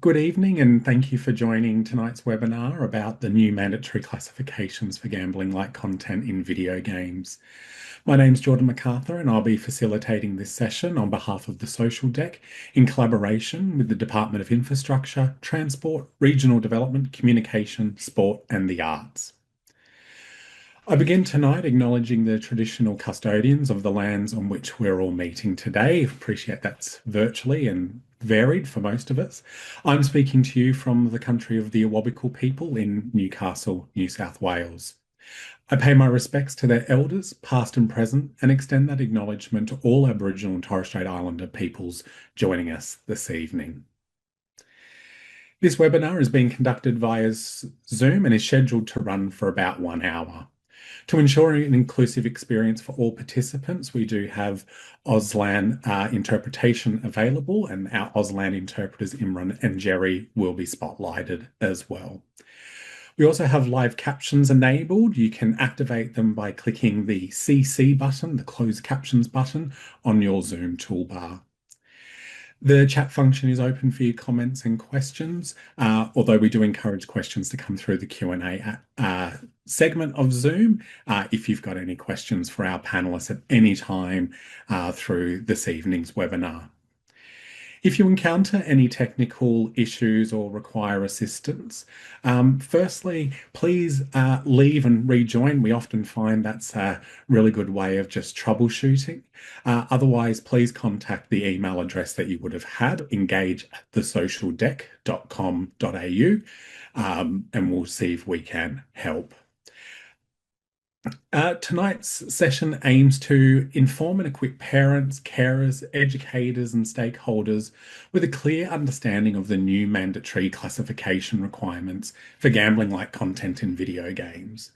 Good evening, and thank you for joining tonight's webinar about the new mandatory classifications for gambling-like content in video games. My name's Jordan MacArthur, and I'll be facilitating this session on behalf of the Social Deck in collaboration with the Department of Infrastructure, Transport, Regional Development, Communication, Sport, and the Arts. I begin tonight acknowledging the traditional custodians of the lands on which we're all meeting today. Appreciate that's virtually and varied for most of us. I'm speaking to you from the country of the Awabakal people in Newcastle, New South Wales. I pay my respects to their elders, past and present, and extend that acknowledgement to all Aboriginal and Torres Strait Islander peoples joining us this evening. This webinar is being conducted via Zoom and is scheduled to run for about 1 hour. To ensure an inclusive experience for all participants, we do have Auslan interpretation available, and our Auslan interpreters Imran and Jerry will be spotlighted as well. We also have live captions enabled. You can activate them by clicking the CC button, the closed captions button on your Zoom toolbar. The chat function is open for your comments and questions, although we do encourage questions to come through the Q&A segment of Zoom if you've got any questions for our panelists at any time through this evening's webinar. If you encounter any technical issues or require assistance, firstly, please leave and rejoin. We often find that's a really good way of just troubleshooting. Otherwise, please contact the email address that you would have had, engage@thesocialdeck.com.au, and we'll see if we can help. Tonight's session aims to inform and equip parents, carers, educators, and stakeholders with a clear understanding of the new mandatory classification requirements for gambling-like content in video games.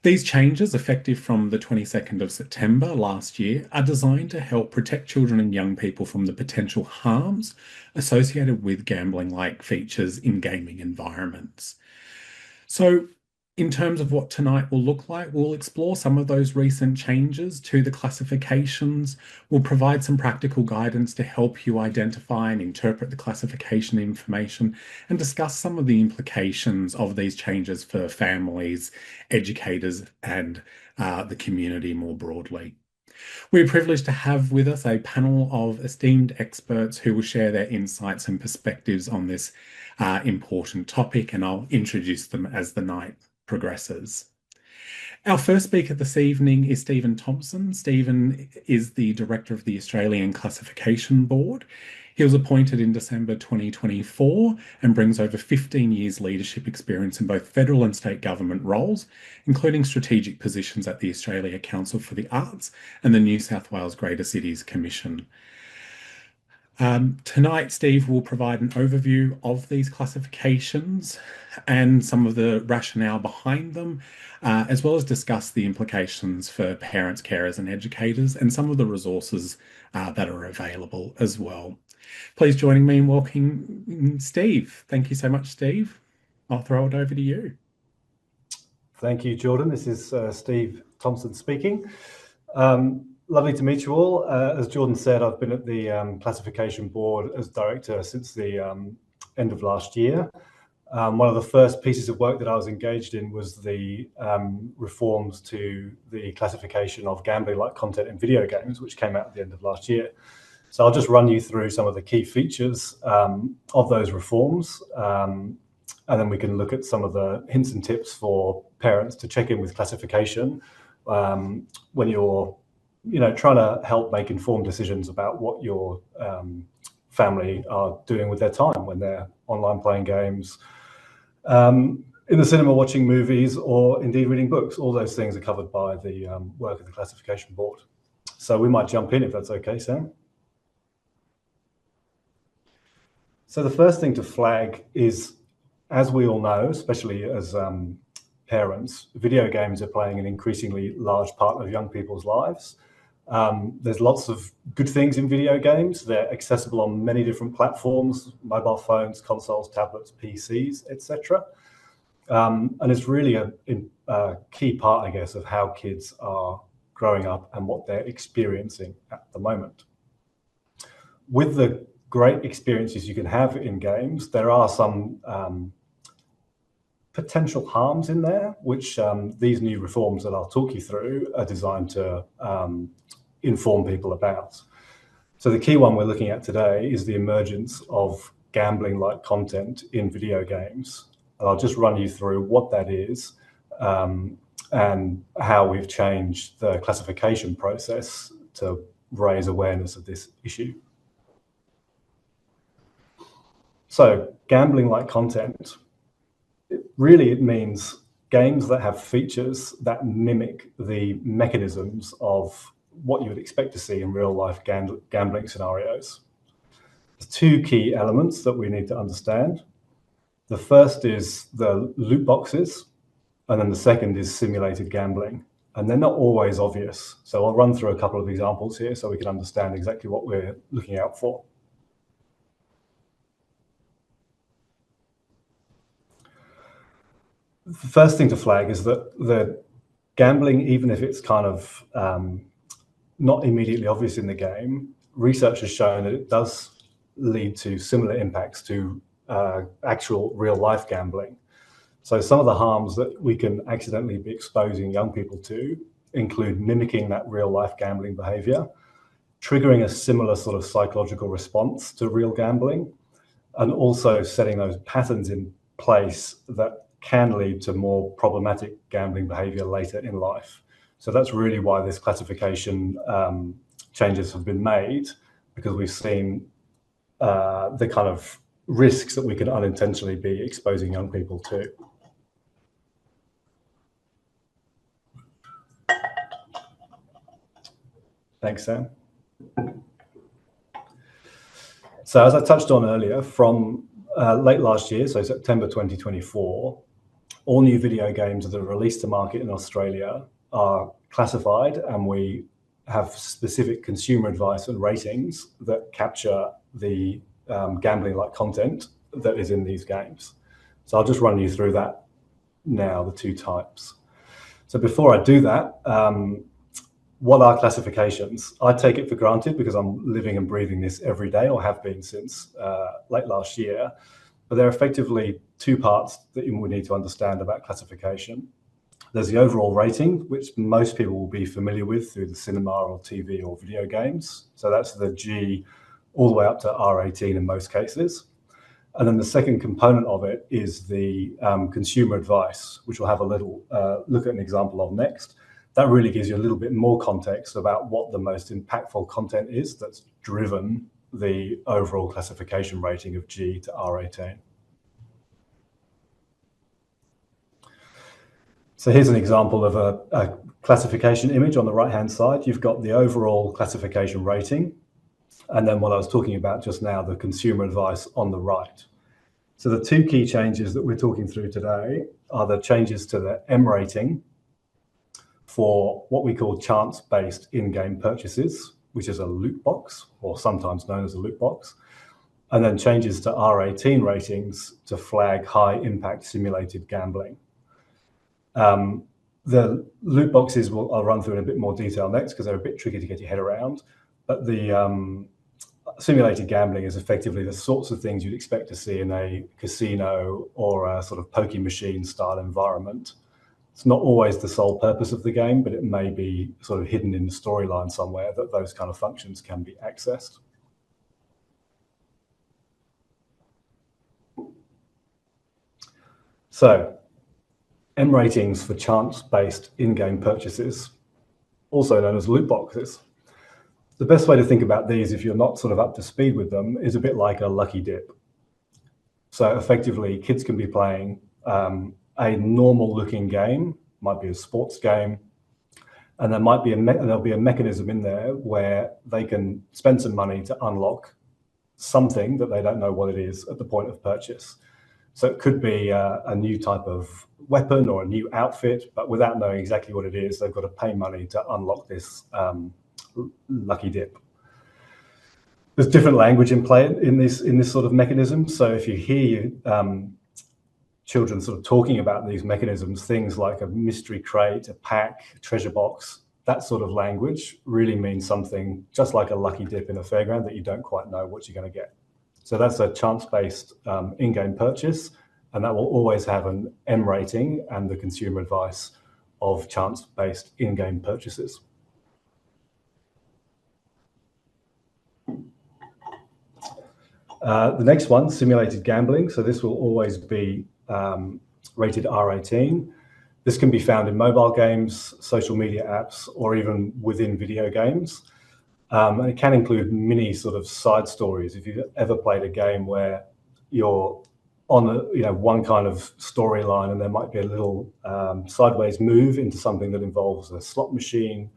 These changes, effective from the 22nd of September last year, are designed to help protect children and young people from the potential harms associated with gambling-like features in gaming environments. So, in terms of what tonight will look like, we'll explore some of those recent changes to the classifications. We'll provide some practical guidance to help you identify and interpret the classification information and discuss some of the implications of these changes for families, educators, and the community more broadly. We're privileged to have with us a panel of esteemed experts who will share their insights and perspectives on this important topic, and I'll introduce them as the night progresses. Our first speaker this evening is Steven Thomson. Steven is the Director of the Australian Classification Board. He was appointed in December 2024 and brings over 15 years leadership experience in both federal and state government roles, including strategic positions at the Australia Council for the Arts and the New South Wales Greater Cities Commission. Tonight, Steve will provide an overview of these classifications and some of the rationale behind them, as well as discuss the implications for parents, carers, and educators, and some of the resources that are available as well. Please join me in welcoming Steve. Thank you so much, Steve. I'll throw it over to you. Thank you, Jordan. This is Steve Thomson speaking. Lovely to meet you all. As Jordan said, I've been at the Classification Board as Director since the end of last year. One of the first pieces of work that I was engaged in was the reforms to the classification of gambling-like content in video games, which came out at the end of last year. So I'll just run you through some of the key features of those reforms, and then we can look at some of the hints and tips for parents to check in with classification when you're trying to help make informed decisions about what your family are doing with their time when they're online playing games, in the cinema watching movies, or indeed reading books. All those things are covered by the work of the Classification Board. So we might jump in if that's okay, Sam. So the first thing to flag is, as we all know, especially as parents, video games are playing an increasingly large part of young people's lives. There's lots of good things in video games. They're accessible on many different platforms: mobile phones, consoles, tablets, PCs, etc. And it's really a key part, I guess, of how kids are growing up and what they're experiencing at the moment. With the great experiences you can have in games, there are some potential harms in there, which these new reforms that I'll talk you through are designed to inform people about. So the key one we're looking at today is the emergence of gambling-like content in video games. And I'll just run you through what that is and how we've changed the classification process to raise awareness of this issue. So gambling-like content, it means games that have features that mimic the mechanisms of what you would expect to see in real-life gambling scenarios. There's two key elements that we need to understand. The first is the loot boxes, and then the second is simulated gambling. And they're not always obvious. So I'll run through a couple of examples here so we can understand exactly what we're looking out for. The first thing to flag is that the gambling, even if it's kind of not immediately obvious in the game, research has shown that it does lead to similar impacts to actual real-life gambling. So some of the harms that we can accidentally be exposing young people to include mimicking that real-life gambling behavior, triggering a similar sort of psychological response to real gambling, and also setting those patterns in place that can lead to more problematic gambling behavior later in life. So that's really why this classification changes have been made, because we've seen the kind of risks that we can unintentionally be exposing young people to. Thanks, Sam. So as I touched on earlier, from late last year, so September 2024, all new video games that are released to market in Australia are classified, and we have specific consumer advice and ratings that capture the gambling-like content that is in these games. So I'll just run you through that now, the two types. So before I do that, what are classifications? I take it for granted because I'm living and breathing this every day, or have been since late last year. But there are effectively two parts that we need to understand about classification. There's the overall rating, which most people will be familiar with through the cinema or TV or video games. So that's the G all the way up to R18 in most cases. And then the second component of it is the consumer advice, which we'll have a little look at an example of next. That really gives you a little bit more context about what the most impactful content is that's driven the overall classification rating of G to R18. So here's an example of a classification image on the right-hand side. You've got the overall classification rating, and then what I was talking about just now, the consumer advice on the right. So the two key changes that we're talking through today are the changes to the M rating for what we call chance-based in-game purchases, which is a loot box, or sometimes known as a loot box, and then changes to R18 ratings to flag high-impact simulated gambling. The loot boxes I'll run through in a bit more detail next because they're a bit tricky to get your head around, but the simulated gambling is effectively the sorts of things you'd expect to see in a casino or a sort of pokie machine style environment. It's not always the sole purpose of the game, but it may be sort of hidden in the storyline somewhere that those kind of functions can be accessed. So, M ratings for chance-based in-game purchases, also known as loot boxes. The best way to think about these, if you're not sort of up to speed with them, is a bit like a lucky dip. So effectively, kids can be playing a normal-looking game, might be a sports game, and there might be there'll be a mechanism in there where they can spend some money to unlock something that they don't know what it is at the point of purchase. So it could be a new type of weapon or a new outfit, but without knowing exactly what it is, they've got to pay money to unlock this lucky dip. There's different language in play in this sort of mechanism. So if you hear children sort of talking about these mechanisms, things like a mystery crate, a pack, a treasure box, that sort of language really means something just like a lucky dip in a fairground that you don't quite know what you're going to get. So that's a chance-based in-game purchase, and that will always have an M rating and the consumer advice of chance-based in-game purchases. The next one, simulated gambling. So this will always be rated R18. This can be found in mobile games, social media apps, or even within video games. And it can include mini sort of side stories. If you've ever played a game where you're on one kind of storyline and there might be a little sideways move into something that involves a slot machine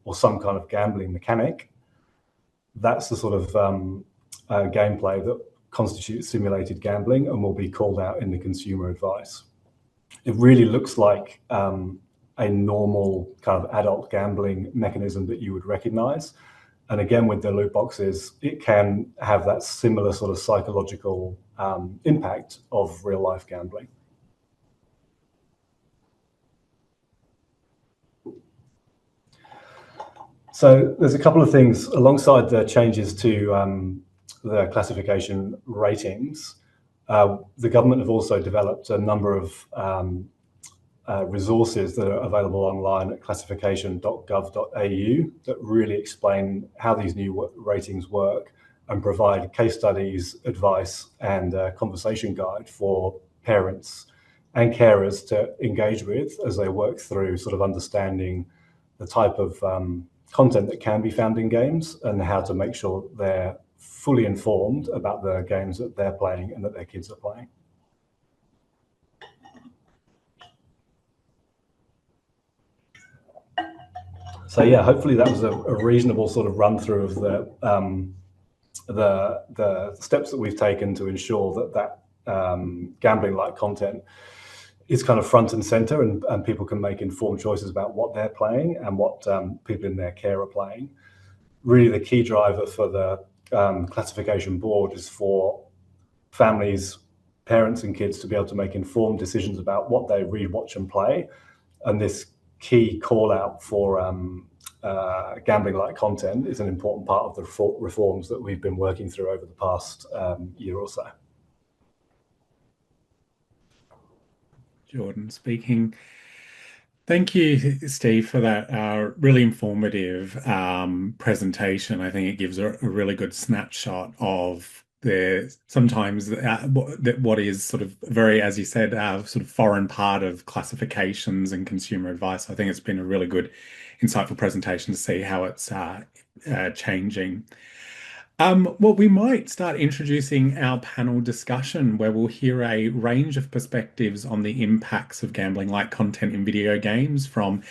or some kind of gambling mechanic, that's the sort of gameplay that constitutes simulated gambling and will be called out in the consumer advice. It really looks like a normal kind of adult gambling mechanism that you would recognize. And again, with the loot boxes, it can have that similar sort of psychological impact of real life gambling. So there's a couple of things alongside the changes to the classification ratings. The government have also developed a number of resources that are available online at classification.gov.au that really explain how these new ratings work and provide case studies, advice, and a conversation guide for parents and carers to engage with as they work through sort of understanding the type of content that can be found in games and how to make sure they're fully informed about the games that they're playing and that their kids are playing. So yeah, hopefully that was a reasonable sort of run through of the steps that we've taken to ensure that gambling-like content is kind of front and center, and people can make informed choices about what they're playing and what people in their care are playing. Really, the key driver for the classification board is for families, parents and kids to be able to make informed decisions about what they read, watch and play. And this key call out for gambling-like content is an important part of the reforms that we've been working through over the past year or so. Jordan speaking. Thank you, Steve, for that really informative presentation. I think it gives a really good snapshot of sometimes what is sort of very, as you said, sort of foreign part of classifications and consumer advice. I think it's been a really good, insightful presentation to see how it's changing. Well, we might start introducing our panel discussion where we'll hear a range of perspectives on the impacts of gambling-like content in video games from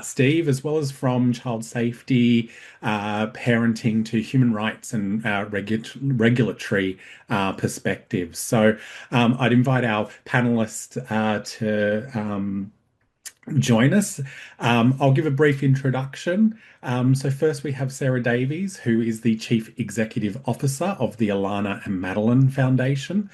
Steve, as well as from child safety, parenting to human rights and regulatory perspectives. So I'd invite our panelists to join us. I'll give a brief introduction. So first we have Sarah Davies, who is the Chief Executive Officer of the Alannah and Madeline Foundation.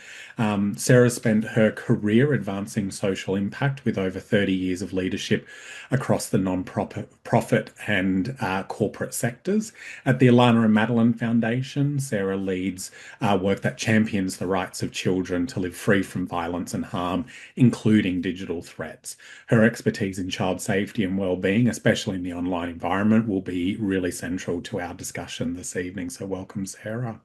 Sarah spent her career advancing social impact with over 30 years of leadership across the non-profit and corporate sectors. At the Alannah and Madeline Foundation, Sarah leads work that champions the rights of children to live free from violence and harm, including digital threats. Her expertise in child safety and well-being, especially in the online environment, will be really central to our discussion this evening. So welcome, Sarah.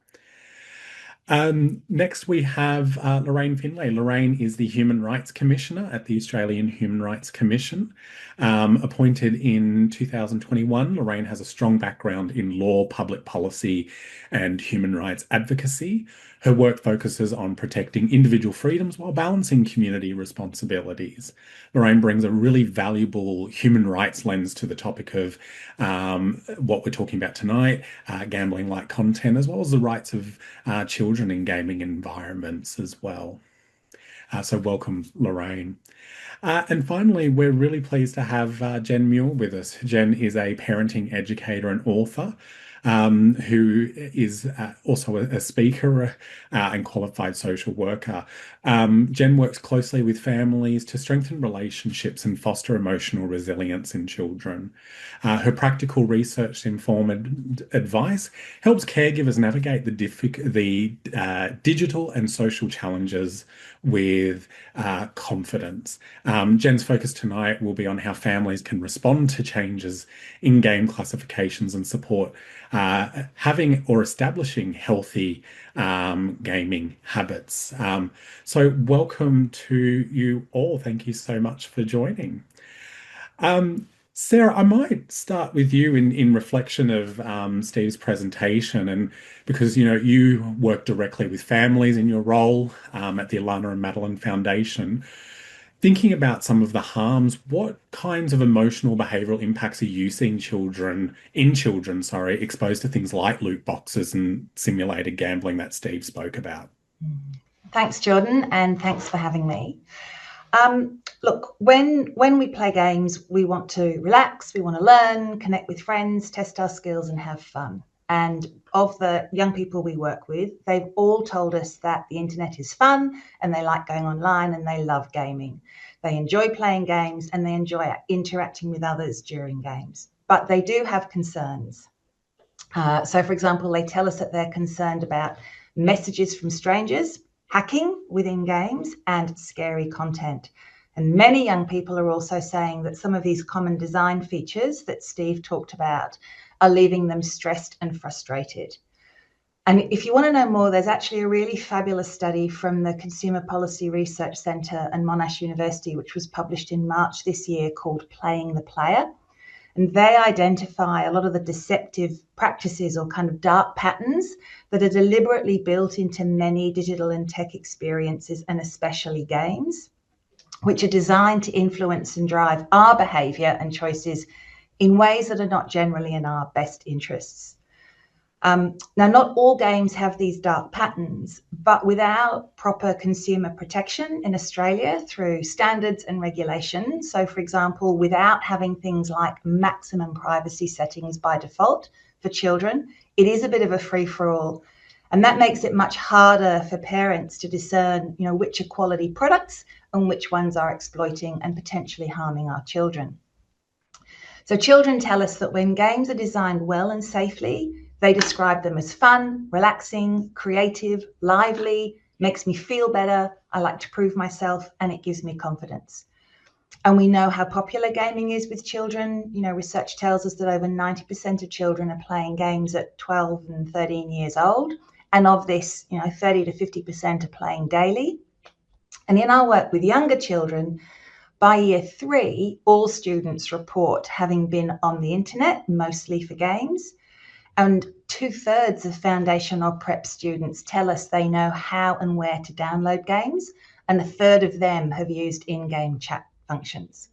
Next, we have Lorraine Finlay. Lorraine is the Human Rights Commissioner at the Australian Human Rights Commission. Appointed in 2021, Lorraine has a strong background in law, public policy, and human rights advocacy. Her work focuses on protecting individual freedoms while balancing community responsibilities. Lorraine brings a really valuable human rights lens to the topic of what we're talking about tonight, gambling-like content, as well as the rights of children in gaming environments as well. So welcome, Lorraine. And finally, we're really pleased to have Gen Muir with us. Jen is a parenting educator and author. who is also a speaker and qualified social worker. Jen works closely with families to strengthen relationships and foster emotional resilience in children. Her practical research-informed advice helps caregivers navigate the digital and social challenges with confidence. Jen's focus tonight will be on how families can respond to changes in game classifications and support having or establishing healthy gaming habits. So welcome to you all. Thank you so much for joining. Sarah, I might start with you in reflection of Steve's presentation, and because you work directly with families in your role at the Alannah and Madeline Foundation. Thinking about some of the harms, what kinds of emotional behavioral impacts are you seeing children, exposed to things like loot boxes and simulated gambling that Steve spoke about? Thanks, Jordan, and thanks for having me. Look, when we play games, we want to relax, we want to learn, connect with friends, test our skills and have fun. And of the young people we work with, they've all told us that the internet is fun and they like going online and they love gaming. They enjoy playing games and they enjoy interacting with others during games. But they do have concerns. So, for example, they tell us that they're concerned about messages from strangers, hacking within games, and scary content. And many young people are also saying that some of these common design features that Steve talked about are leaving them stressed and frustrated. And if you want to know more, there's actually a really fabulous study from the Consumer Policy Research Centre and Monash University, which was published in March this year, called Playing the Player. And they identify a lot of the deceptive practices or kind of dark patterns that are deliberately built into many digital and tech experiences, and especially games, which are designed to influence and drive our behaviour and choices in ways that are not generally in our best interests. Now, not all games have these dark patterns, but without proper consumer protection in Australia through standards and regulation, so for example, without having things like maximum privacy settings by default for children, it is a bit of a free-for-all. And that makes it much harder for parents to discern, which are quality products and which ones are exploiting and potentially harming our children. So children tell us that when games are designed well and safely, they describe them as fun, relaxing, creative, lively, makes me feel better, I like to prove myself, and it gives me confidence. And we know how popular gaming is with children. Research tells us that over 90% of children are playing games at 12 and 13 years old. And of this, 30 to 50% are playing daily. And in our work with younger children, by year 3, all students report having been on the internet, mostly for games. And 2/3 of foundation or prep students tell us they know how and where to download games, and 1/3 of them have used in-game chat functions.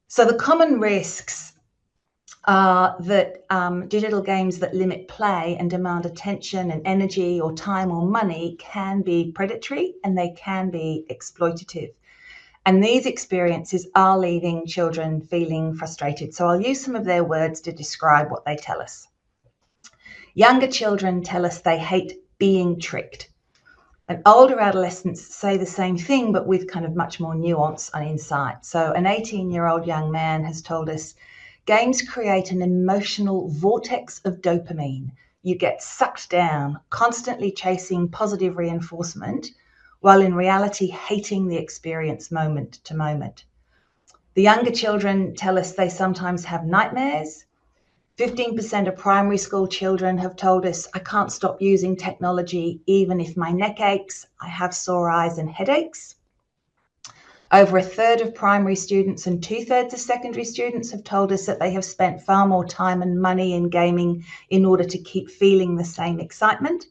So the common risks are that digital games that limit play and demand attention and energy or time or money can be predatory and they can be exploitative. And these experiences are leaving children feeling frustrated. So I'll use some of their words to describe what they tell us. Younger children tell us they hate being tricked. And older adolescents say the same thing, but with kind of much more nuance and insight. So an 18-year-old young man has told us, games create an emotional vortex of dopamine. You get sucked down, constantly chasing positive reinforcement, while in reality hating the experience moment to moment. The younger children tell us they sometimes have nightmares. 15% of primary school children have told us, I can't stop using technology even if my neck aches, I have sore eyes and headaches. Over 1/3 of primary students and 2/3 of secondary students have told us that they have spent far more time and money in gaming in order to keep feeling the same excitement.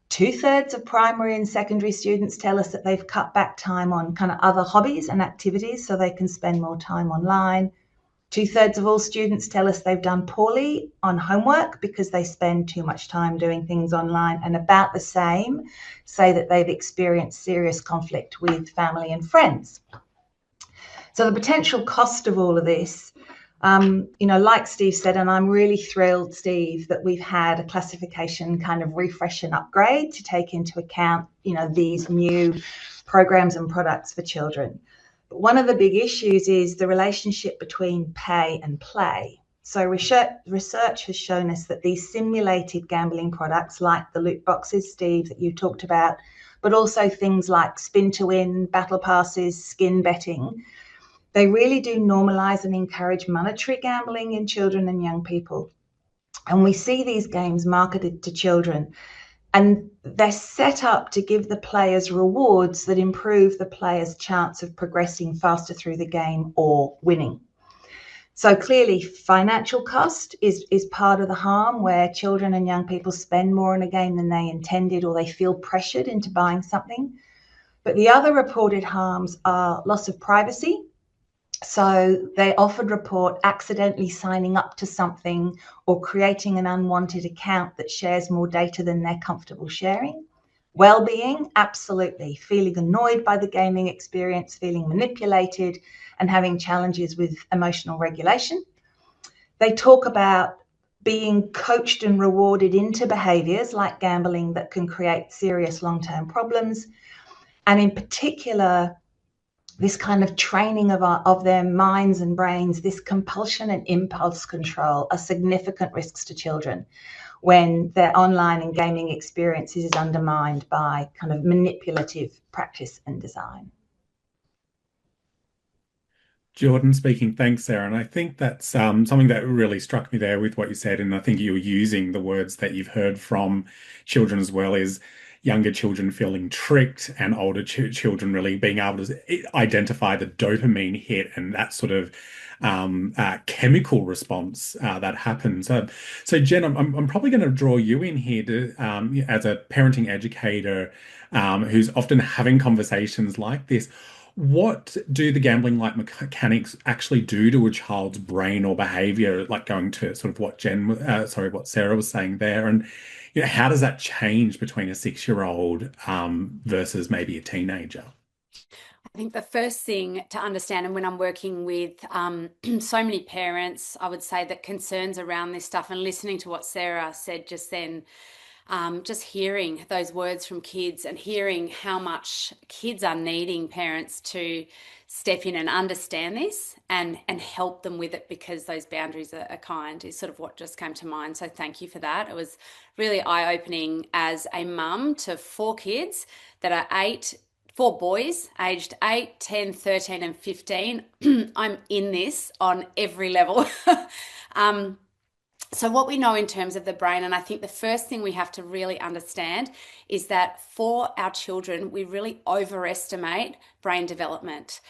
2/3 of primary and secondary students tell us that they've cut back time on kind of other hobbies and activities so they can spend more time online. 2/3 of all students tell us they've done poorly on homework because they spend too much time doing things online, and about the same say that they've experienced serious conflict with family and friends. So the potential cost of all of this Like Steve said, and I'm really thrilled, Steve, that we've had a classification kind of refresh and upgrade to take into account, these new programs and products for children. But one of the big issues is the relationship between pay and play. So research has shown us that these simulated gambling products, like the loot boxes, Steve, that you talked about, but also things like spin to win, battle passes, skin betting, they really do normalise and encourage monetary gambling in children and young people. And we see these games marketed to children, and they're set up to give the players rewards that improve the player's chance of progressing faster through the game or winning. So clearly, financial cost is part of the harm, where children and young people spend more in a game than they intended, or they feel pressured into buying something. But the other reported harms are loss of privacy. So they often report accidentally signing up to something or creating an unwanted account that shares more data than they're comfortable sharing. Well-being, absolutely. Feeling annoyed by the gaming experience, feeling manipulated, and having challenges with emotional regulation. They talk about being coached and rewarded into behaviours like gambling that can create serious long-term problems. And in particular, this kind of training of their minds and brains, this compulsion and impulse control are significant risks to children when their online and gaming experiences is undermined by kind of manipulative practice and design. Jordan speaking. Thanks, Sarah. And I think that's something that really struck me there with what you said. And I think you were using the words that you've heard from children as well, is younger children feeling tricked and older children really being able to identify the dopamine hit and that sort of chemical response that happens. So Jen, I'm probably going to draw you in here to, as a parenting educator who's often having conversations like this. What do the gambling-like mechanics actually do to a child's brain or behavior? Like going to sort of what what Sarah was saying there, and how does that change between a 6-year-old versus maybe a teenager? I think the first thing to understand, and when I'm working with so many parents, I would say that concerns around this stuff, and listening to what Sarah said just then, just hearing those words from kids and hearing how much kids are needing parents to step in and understand this and help them with it, because those boundaries are kind, is sort of what just came to mind. So thank you for that. It was really eye-opening as a mum to 4 kids that are 4 boys aged 8, 10, 13 and 15. I'm in this on every level. So what we know in terms of the brain, and I think the first thing we have to really understand is that for our children, we really overestimate brain development.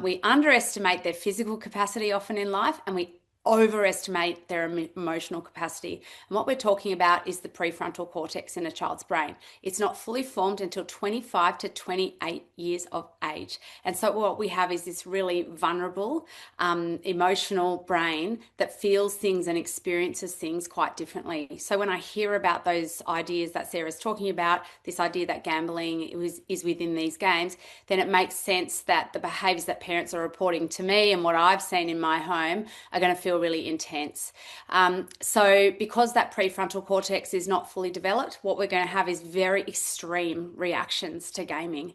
We underestimate their physical capacity often in life, and we overestimate their emotional capacity. And what we're talking about is the prefrontal cortex in a child's brain. It's not fully formed until 25 to 28 years of age. And so what we have is this really vulnerable, emotional brain that feels things and experiences things quite differently. So when I hear about those ideas that Sarah's talking about, this idea that gambling is within these games, then it makes sense that the behaviors that parents are reporting to me and what I've seen in my home are going to feel really intense. So because that prefrontal cortex is not fully developed, what we're going to have is very extreme reactions to gaming.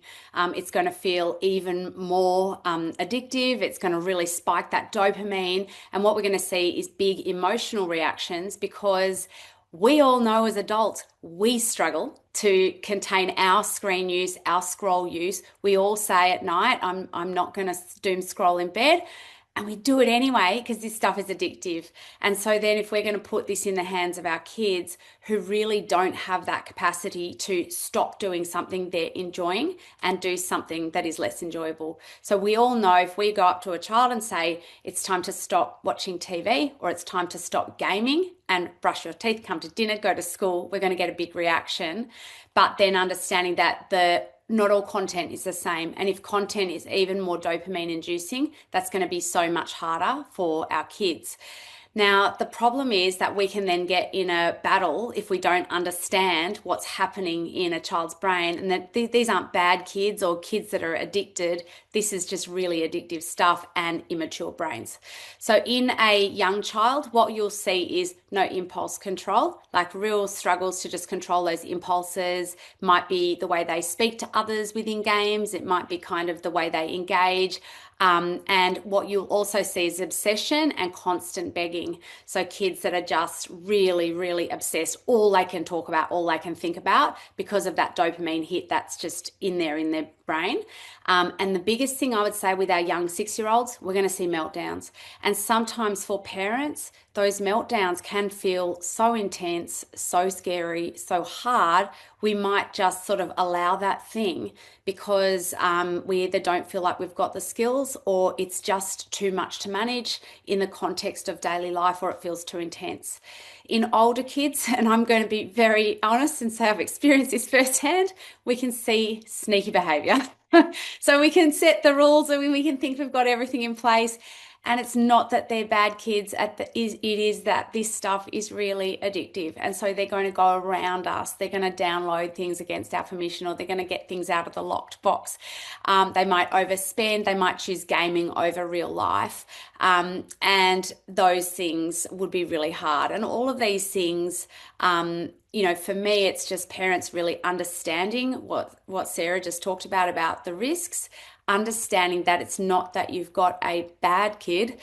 It's going to feel even more addictive. It's going to really spike that dopamine. And what we're going to see is big emotional reactions, because we all know as adults, we struggle to contain our screen use, our scroll use. We all say at night, I'm not going to doom scroll in bed. And we do it anyway because this stuff is addictive. And so then if we're going to put this in the hands of our kids who really don't have that capacity to stop doing something they're enjoying and do something that is less enjoyable. So we all know if we go up to a child and say, it's time to stop watching TV, or it's time to stop gaming and brush your teeth, come to dinner, go to school, we're going to get a big reaction. But then understanding that not all content is the same. And if content is even more dopamine inducing, that's going to be so much harder for our kids. Now, the problem is that we can then get in a battle if we don't understand what's happening in a child's brain, and that these aren't bad kids or kids that are addicted. This is just really addictive stuff and immature brains. So in a young child, what you'll see is no impulse control, like real struggles to just control those impulses. Might be the way they speak to others within games. It might be kind of the way they engage. And what you'll also see is obsession and constant begging. So kids that are just really, really obsessed, all they can talk about, all they can think about because of that dopamine hit that's just in their brain. And the biggest thing I would say with our young 6-year-olds, we're going to see meltdowns. And sometimes for parents, those meltdowns can feel so intense, so scary, so hard. We might just sort of allow that thing because we either don't feel like we've got the skills, or it's just too much to manage in the context of daily life, or it feels too intense. In older kids, and I'm going to be very honest and say I've experienced this firsthand, we can see sneaky behavior. So we can set the rules and we can think we've got everything in place. And it's not that they're bad kids. It is that this stuff is really addictive. And so they're going to go around us. They're going to download things against our permission, or they're going to get things out of the locked box. They might overspend. They might choose gaming over real life. And those things would be really hard. And all of these things, for me, it's just parents really understanding what Sarah just talked about the risks, understanding that it's not that you've got a bad kid,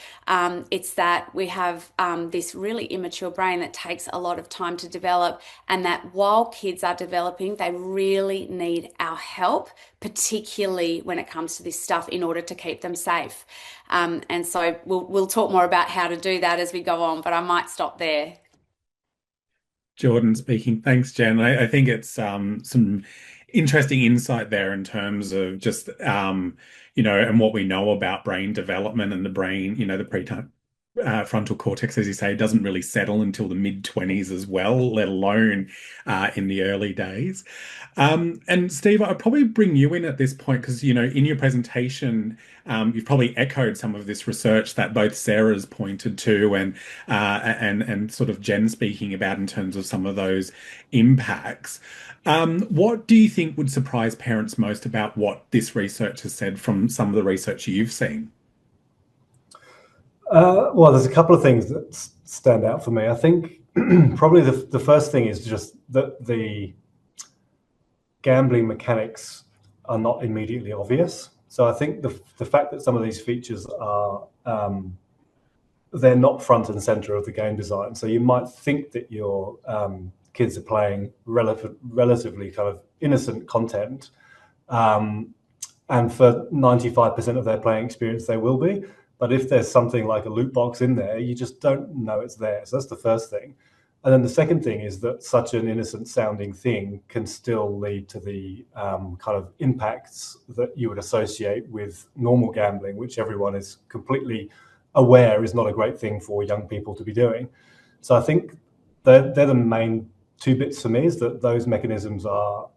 it's that we have this really immature brain that takes a lot of time to develop, and that while kids are developing, they really need our help, particularly when it comes to this stuff, in order to keep them safe. And so we'll talk more about how to do that as we go on, but I might stop there. Jordan speaking. Thanks, Jen. I think it's some interesting insight there in terms of just, and what we know about brain development and the brain, the frontal cortex, as you say, doesn't really settle until the mid-20s as well, let alone in the early days. And Steve, I'll probably bring you in at this point because, in your presentation, you've probably echoed some of this research that both Sarah's pointed to and sort of Jen speaking about in terms of some of those impacts. What do you think would surprise parents most about what this research has said from some of the research you've seen? Well, there's a couple of things that stand out for me. I think probably the first thing is just that the gambling mechanics are not immediately obvious. So I think the fact that some of these features are they're not front and center of the game design. So you might think that your kids are playing relatively kind of innocent content, and for 95% of their playing experience, they will be. But if there's something like a loot box in there, you just don't know it's there. So that's the first thing. And then the second thing is that such an innocent sounding thing can still lead to the kind of impacts that you would associate with normal gambling, which everyone is completely aware is not a great thing for young people to be doing. So I think they're the main two bits for me, is that those mechanisms are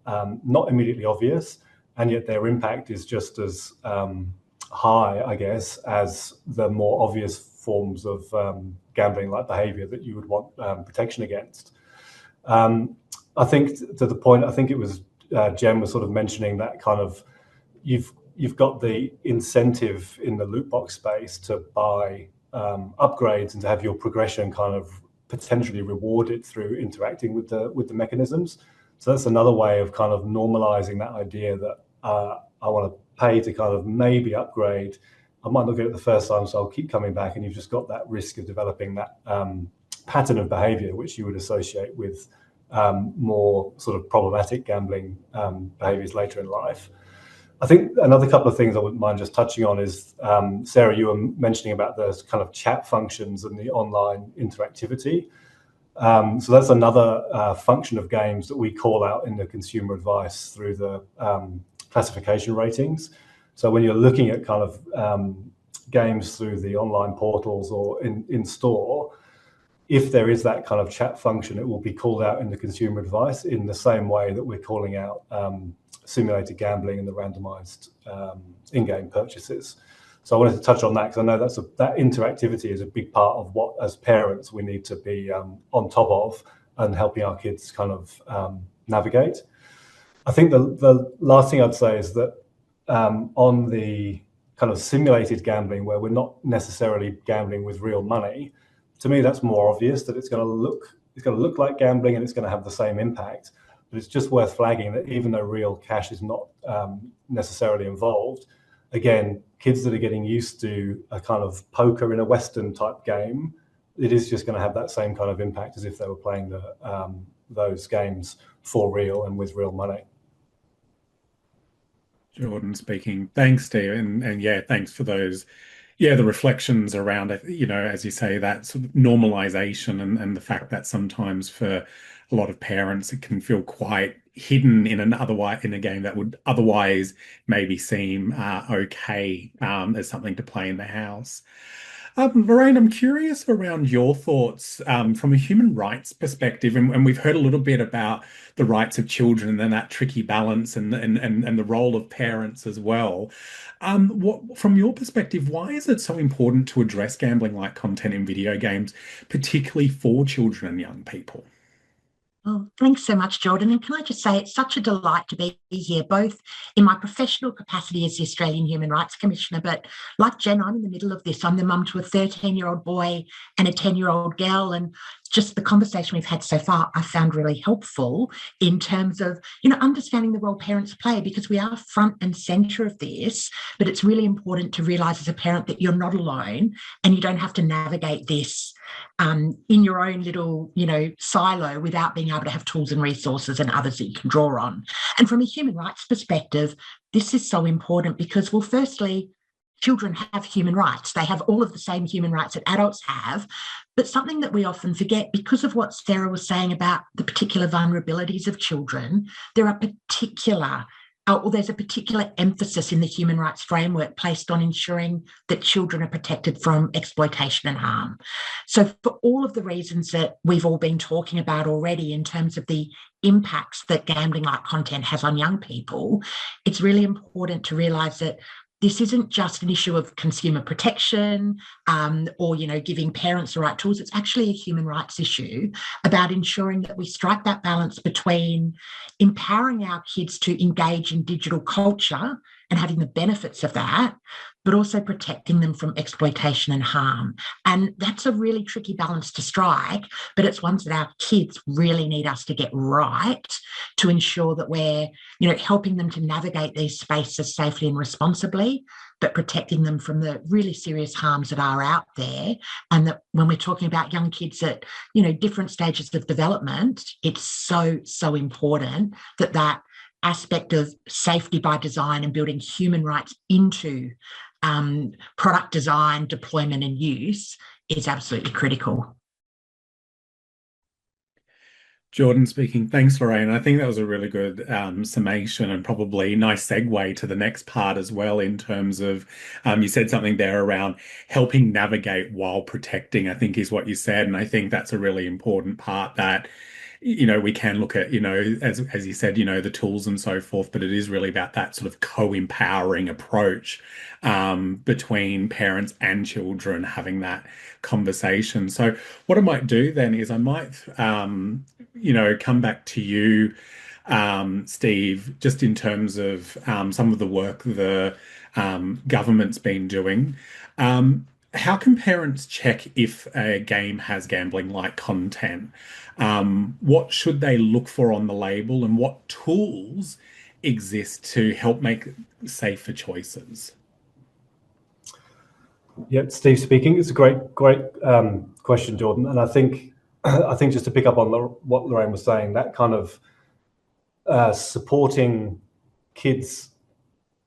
not immediately obvious, and yet their impact is just as high, I guess, as the more obvious forms of gambling-like behavior that you would want protection against. I think to the point, I think it was Jen was sort of mentioning that kind of you've got the incentive in the loot box space to buy upgrades and to have your progression kind of potentially rewarded through interacting with the mechanisms. So that's another way of kind of normalizing that idea that I want to pay to kind of maybe upgrade. I might not get it the first time, so I'll keep coming back, and you've just got that risk of developing that pattern of behavior, which you would associate with more sort of problematic gambling behaviors later in life. I think another couple of things I wouldn't mind just touching on is, Sarah, you were mentioning about the kind of chat functions and the online interactivity. So that's another function of games that we call out in the consumer advice through the classification ratings. So when you're looking at kind of games through the online portals or in store, if there is that kind of chat function, it will be called out in the consumer advice in the same way that we're calling out simulated gambling and the randomized in-game purchases. So I wanted to touch on that because I know that interactivity is a big part of what, as parents, we need to be on top of and helping our kids kind of navigate. I think the last thing I'd say is that on the kind of simulated gambling, where we're not necessarily gambling with real money, to me that's more obvious that it's going to look like gambling and it's going to have the same impact. But it's just worth flagging that even though real cash is not necessarily involved, again, kids that are getting used to a kind of poker in a Western type game, it is just going to have that same kind of impact as if they were playing those games for real and with real money. Jordan speaking. Thanks, Steve. And yeah, thanks for those, the reflections around it, as you say, that sort of normalization and the fact that sometimes for a lot of parents, it can feel quite hidden in a game that would otherwise maybe seem okay as something to play in the house. Lorraine, I'm curious around your thoughts from a human rights perspective, and we've heard a little bit about the rights of children and then that tricky balance and the role of parents as well. From your perspective, why is it so important to address gambling-like content in video games, particularly for children and young people? Oh, thanks so much, Jordan. And can I just say it's such a delight to be here, both in my professional capacity as the Australian Human Rights Commissioner, but like Jen, I'm in the middle of this. I'm the mum to a 13-year-old boy and a 10-year-old girl. And just the conversation we've had so far, I found really helpful in terms of, understanding the role parents play, because we are front and centre of this, but it's really important to realise as a parent that you're not alone and you don't have to navigate this in your own little, silo without being able to have tools and resources and others that you can draw on. And from a human rights perspective, this is so important because, well, firstly, children have human rights. They have all of the same human rights that adults have, but something that we often forget, because of what Sarah was saying about the particular vulnerabilities of children, there's a particular emphasis in the human rights framework placed on ensuring that children are protected from exploitation and harm. So for all of the reasons that we've all been talking about already in terms of the impacts that gambling-like content has on young people, it's really important to realise that this isn't just an issue of consumer protection or, giving parents the right tools. It's actually a human rights issue about ensuring that we strike that balance between empowering our kids to engage in digital culture and having the benefits of that, but also protecting them from exploitation and harm. And that's a really tricky balance to strike, but it's ones that our kids really need us to get right to ensure that we're, helping them to navigate these spaces safely and responsibly, but protecting them from the really serious harms that are out there. And that when we're talking about young kids at, different stages of development, it's so, so important that aspect of safety by design and building human rights into product design, deployment and use is absolutely critical. Jordan speaking. Thanks, Lorraine. I think that was a really good summation and probably nice segue to the next part as well, in terms of you said something there around helping navigate while protecting, I think is what you said. And I think that's a really important part that we can look at, as you said, the tools and so forth, but it is really about that sort of co-empowering approach between parents and children having that conversation. So what I might do then is I might, come back to you, Steve, just in terms of some of the work the government's been doing. How can parents check if a game has gambling-like content? What should they look for on the label, and what tools exist to help make safer choices? Yeah, Steve speaking. It's a great question, Jordan. And I think just to pick up on what Lorraine was saying, that kind of supporting kids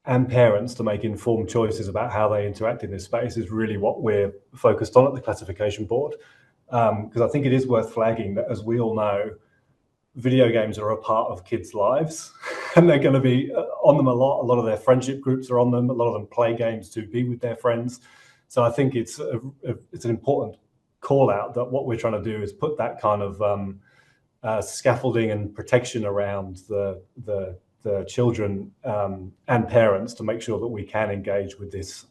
and parents to make informed choices about how they interact in this space is really what we're focused on at the Classification Board. Because I think it is worth flagging that, as we all know, video games are a part of kids' lives and they're going to be on them a lot. A lot of their friendship groups are on them. A lot of them play games to be with their friends. So I think it's an important call out that what we're trying to do is put that kind of scaffolding and protection around the children and parents to make sure that we can engage with this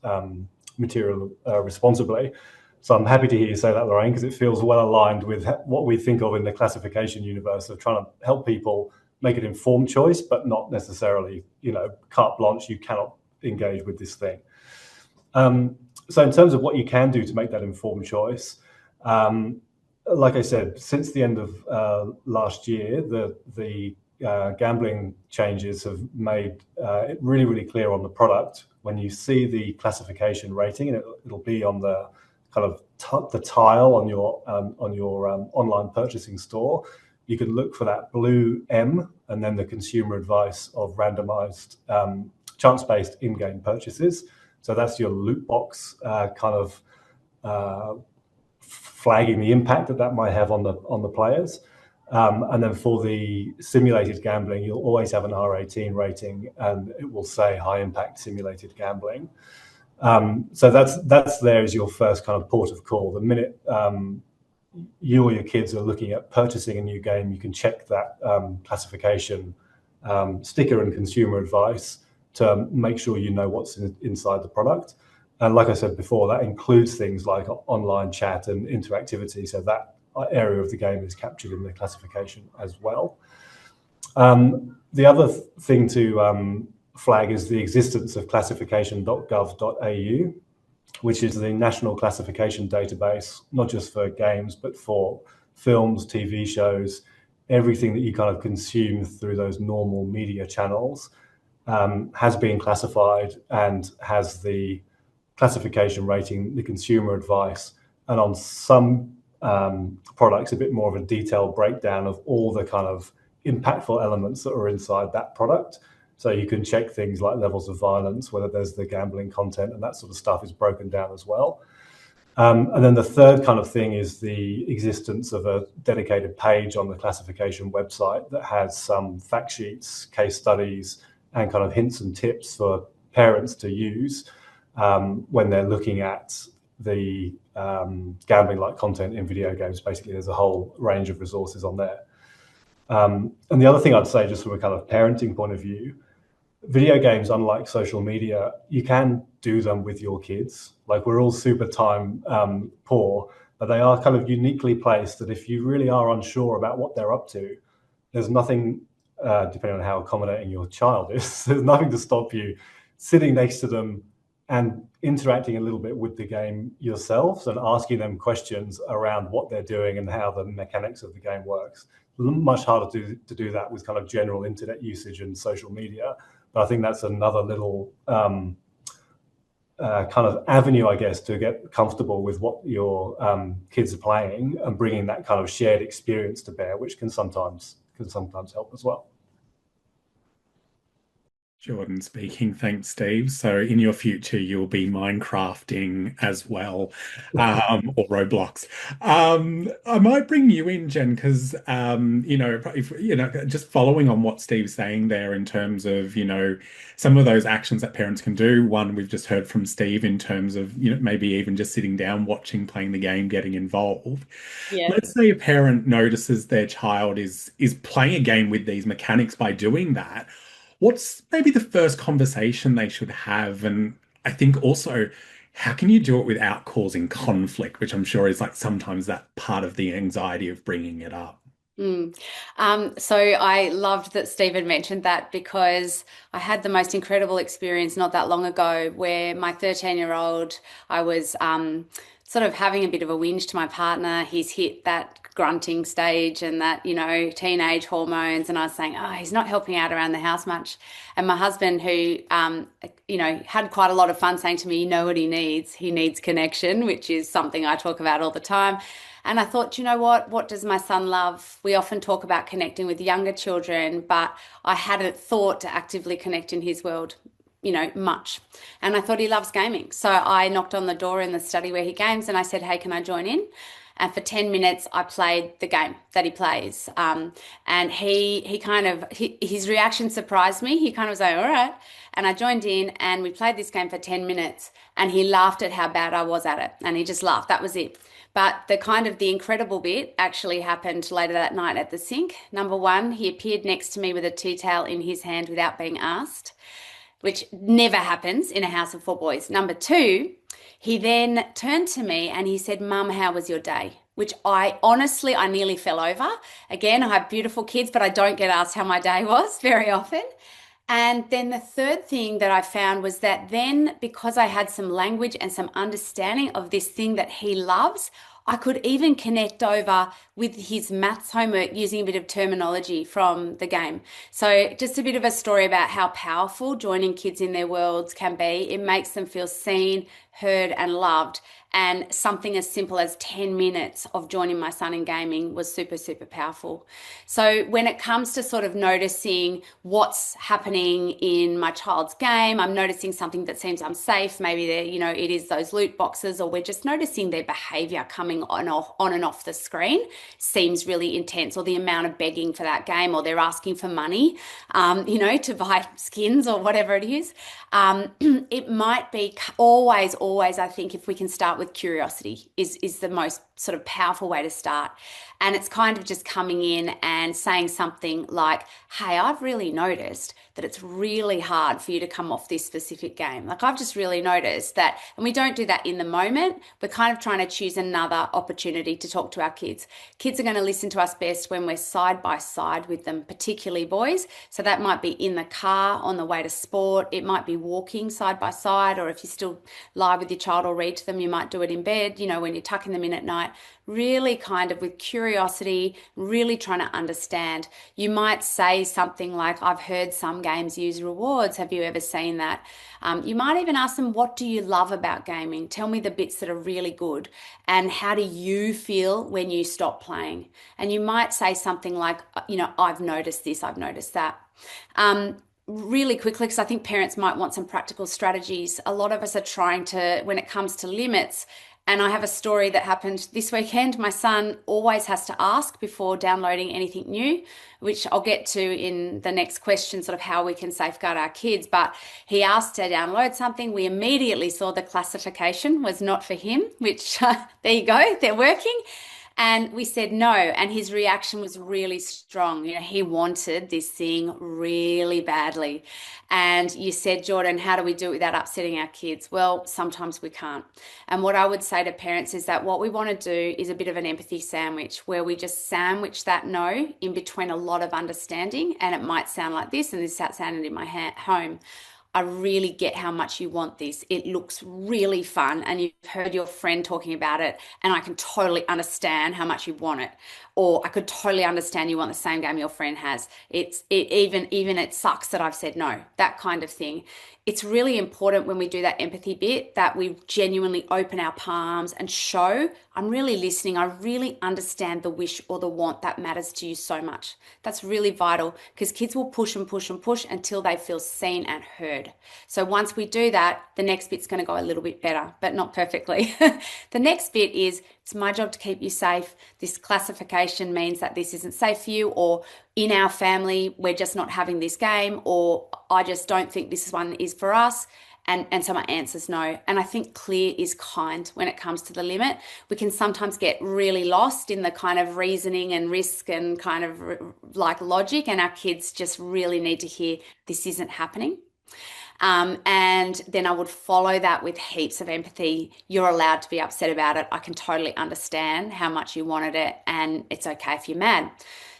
material responsibly. So I'm happy to hear you say that, Lorraine, because it feels well aligned with what we think of in the classification universe of trying to help people make an informed choice, but not necessarily, carte blanche, you cannot engage with this thing. So in terms of what you can do to make that informed choice, like I said, since the end of last year, the gambling changes have made it really, really clear on the product. When you see the classification rating, and it'll be on the kind of the tile on your online purchasing store, you can look for that blue M and then the consumer advice of randomized chance-based in-game purchases. So that's your loot box kind of flagging the impact that might have on the players. And then for the simulated gambling, you'll always have an R18 rating, and it will say high impact simulated gambling. So that's there as your first kind of port of call. The minute you or your kids are looking at purchasing a new game, you can check that classification sticker and consumer advice to make sure you know what's inside the product. And like I said before, that includes things like online chat and interactivity. So that area of the game is captured in the classification as well. The other thing to flag is the existence of classification.gov.au, which is the national classification database, not just for games, but for films, TV shows, everything that you kind of consume through those normal media channels has been classified and has the classification rating, the consumer advice, and on some products, a bit more of a detailed breakdown of all the kind of impactful elements that are inside that product. So you can check things like levels of violence, whether there's the gambling content, and that sort of stuff is broken down as well. And then the third kind of thing is the existence of a dedicated page on the classification website that has some fact sheets, case studies, and kind of hints and tips for parents to use when they're looking at the gambling-like content in video games. Basically, there's a whole range of resources on there. And the other thing I'd say, just from a kind of parenting point of view, video games, unlike social media, you can do them with your kids. Like, we're all super time poor, but they are kind of uniquely placed that if you really are unsure about what they're up to, there's nothing, depending on how accommodating your child is, there's nothing to stop you sitting next to them and interacting a little bit with the game yourselves and asking them questions around what they're doing and how the mechanics of the game works. Much harder to do that with kind of general internet usage and social media. But I think that's another little kind of avenue, I guess, to get comfortable with what your kids are playing and bringing that kind of shared experience to bear, which can sometimes help as well. Jordan speaking. Thanks, Steve. So in your future, you'll be Minecrafting as well, or Roblox. I might bring you in, Jen, because just following on what Steve's saying there in terms of, some of those actions that parents can do. One, we've just heard from Steve in terms of, maybe even just sitting down, watching, playing the game, getting involved. Yeah. Let's say a parent notices their child is playing a game with these mechanics by doing that. What's maybe the first conversation they should have? And I think also, how can you do it without causing conflict, which I'm sure is like sometimes that part of the anxiety of bringing it up. So I loved that Stephen mentioned that, because I had the most incredible experience not that long ago where my 13-year-old, I was sort of having a bit of a whinge to my partner. He's hit that grunting stage and that, teenage hormones. And I was saying, he's not helping out around the house much. And my husband, who, had quite a lot of fun saying to me, what he needs connection, which is something I talk about all the time. And I thought, what does my son love? We often talk about connecting with younger children, but I hadn't thought to actively connect in his world, much. And I thought he loves gaming. So I knocked on the door in the study where he games and I said, hey, can I join in? And for 10 minutes, I played the game that he plays. And his reaction surprised me. He kind of was like, all right. And I joined in and we played this game for 10 minutes and he laughed at how bad I was at it. And he just laughed. That was it. But the incredible bit actually happened later that night at the sink. Number one, he appeared next to me with a tea towel in his hand without being asked, which never happens in a house of four boys. Number two, He then turned to me and he said, "Mum, how was your day?" Which I honestly, I nearly fell over. Again, I have beautiful kids, but I don't get asked how my day was very often. And then the third thing that I found was that then, because I had some language and some understanding of this thing that he loves, I could even connect over with his maths homework using a bit of terminology from the game. So just a bit of a story about how powerful joining kids in their worlds can be. It makes them feel seen, heard, and loved. And something as simple as 10 minutes of joining my son in gaming was super, super powerful. So when it comes to sort of noticing what's happening in my child's game, I'm noticing something that seems unsafe. Maybe they're, it is those loot boxes, or we're just noticing their behavior coming on and off the screen seems really intense, or the amount of begging for that game, or they're asking for money, to buy skins or whatever it is. It might be always, I think, if we can start with curiosity is the most sort of powerful way to start. And it's kind of just coming in and saying something like, "Hey, I've really noticed that it's really hard for you to come off this specific game. Like, I've just really noticed that," and we don't do that in the moment. We're kind of trying to choose another opportunity to talk to our kids. Kids are going to listen to us best when we're side by side with them, particularly boys. So that might be in the car on the way to sport. It might be walking side by side, or if you still lie with your child or read to them, you might do it in bed, when you're tucking them in at night. Really kind of with curiosity, really trying to understand. You might say something like, "I've heard some games use rewards. Have you ever seen that?" You might even ask them, "What do you love about gaming? Tell me the bits that are really good. And how do you feel when you stop playing?" And you might say something like, "I've noticed this, I've noticed that." Really quickly, because I think parents might want some practical strategies. A lot of us are trying to, when it comes to limits, and I have a story that happened this weekend. My son always has to ask before downloading anything new, which I'll get to in the next question, sort of how we can safeguard our kids. But he asked to download something. We immediately saw the classification was not for him, which there you go, they're working. And we said no, and his reaction was really strong. He wanted this thing really badly. And you said, "Jordan, how do we do it without upsetting our kids?" Well, sometimes we can't. And what I would say to parents is that what we want to do is a bit of an empathy sandwich, where we just sandwich that no in between a lot of understanding. And it might sound like this, and this sounded in my home. "I really get how much you want this. It looks really fun, and you've heard your friend talking about it, and I can totally understand how much you want it." Or, "I could totally understand you want the same game your friend has. Even it sucks that I've said no," that kind of thing. It's really important when we do that empathy bit that we genuinely open our palms and show, "I'm really listening. I really understand the wish or the want that matters to you so much." That's really vital, because kids will push and push and push until they feel seen and heard. So once we do that, the next bit's going to go a little bit better, but not perfectly. The next bit is, "It's my job to keep you safe. This classification means that this isn't safe for you," or, "In our family, we're just not having this game," or, "I just don't think this one is for us." And so my answer's no. And I think clear is kind when it comes to the limit. We can sometimes get really lost in the kind of reasoning and risk and kind of like logic, and our kids just really need to hear, "This isn't happening." And then I would follow that with heaps of empathy. "You're allowed to be upset about it. I can totally understand how much you wanted it, and it's okay if you're mad."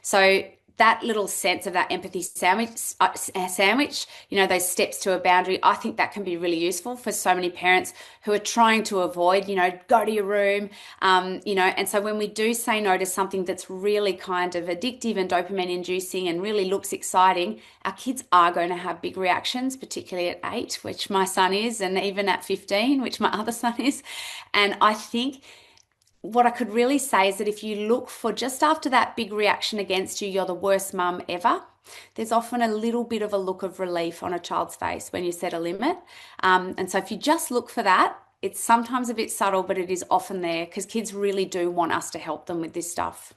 So that little sense of that empathy sandwich, those steps to a boundary, I think that can be really useful for so many parents who are trying to avoid, go to your room, and so when we do say no to something that's really kind of addictive and dopamine inducing and really looks exciting, our kids are going to have big reactions, particularly at 8, which my son is, and even at 15, which my other son is. And I think what I could really say is that if you look for just after that big reaction against you, "You're the worst mum ever," there's often a little bit of a look of relief on a child's face when you set a limit. And so if you just look for that, it's sometimes a bit subtle, but it is often there, because kids really do want us to help them with this stuff.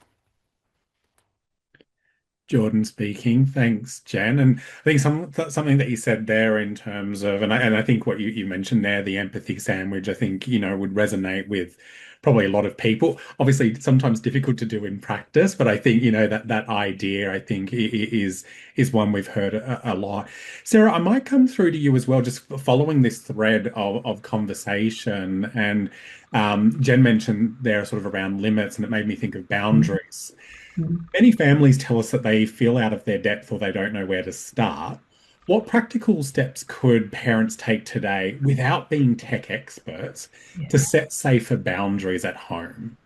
Jordan speaking. Thanks, Jen. And I think something that you said there in terms of, and I think what you mentioned there, the empathy sandwich, I think, would resonate with probably a lot of people. Obviously, sometimes difficult to do in practice, but I think, you know, that idea, I think, is one we've heard a lot. Sarah, I might come through to you as well, just following this thread of conversation. And Jen mentioned there sort of around limits, and it made me think of boundaries. Many families tell us that they feel out of their depth or they don't know where to start. What practical steps could parents take today without being tech experts to set safer boundaries at home?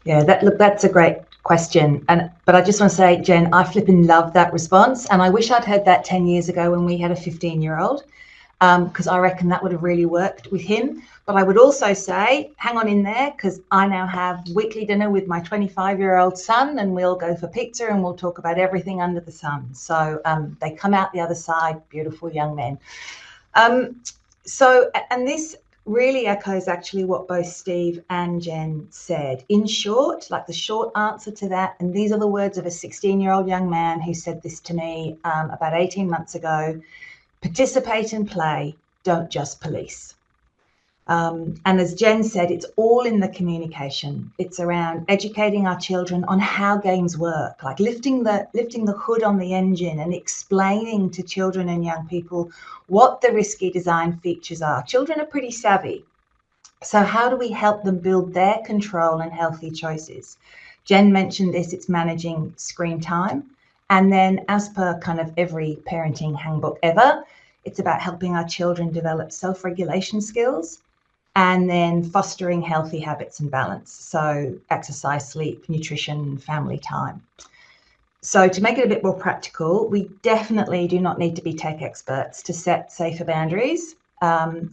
Yeah, that's a great question. But I just want to say, Jen, I flipping love that response. And I wish I'd heard that 10 years ago when we had a 15-year-old, because I reckon that would have really worked with him. But I would also say, hang on in there, because I now have weekly dinner with my 25-year-old son, and we'll go for pizza and we'll talk about everything under the sun. So they come out the other side, beautiful young men. And this really echoes actually what both Steve and Jen said. In short, like the short answer to that, and these are the words of a 16-year-old young man who said this to me about 18 months ago: participate and play, don't just police. And as Jen said, it's all in the communication. It's around educating our children on how games work, like lifting the hood on the engine and explaining to children and young people what the risky design features are. Children are pretty savvy. So how do we help them build their control and healthy choices? Jen mentioned this, it's managing screen time. And then, as per kind of every parenting handbook ever, it's about helping our children develop self-regulation skills and then fostering healthy habits and balance. So exercise, sleep, nutrition, family time. So to make it a bit more practical, we definitely do not need to be tech experts to set safer boundaries.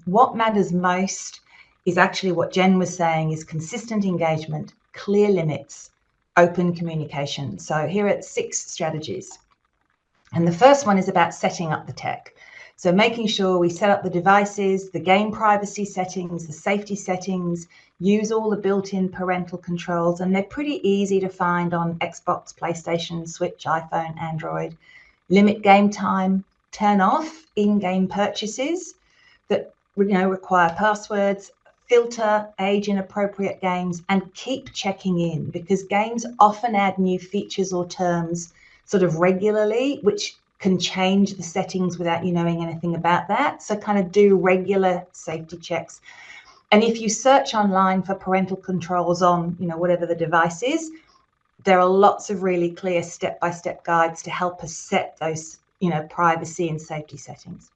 What matters most is actually what Jen was saying, is consistent engagement, clear limits, open communication. So here are 6 strategies. And the first one is about setting up the tech. So making sure we set up the devices, the game privacy settings, the safety settings, use all the built-in parental controls, and they're pretty easy to find on Xbox, PlayStation, Switch, iPhone, Android. Limit game time, turn off in-game purchases that require passwords, filter age inappropriate games, and keep checking in, because games often add new features or terms sort of regularly, which can change the settings without you knowing anything about that. So kind of do regular safety checks. And if you search online for parental controls on, whatever the device is, there are lots of really clear step-by-step guides to help us set those, privacy and safety settings.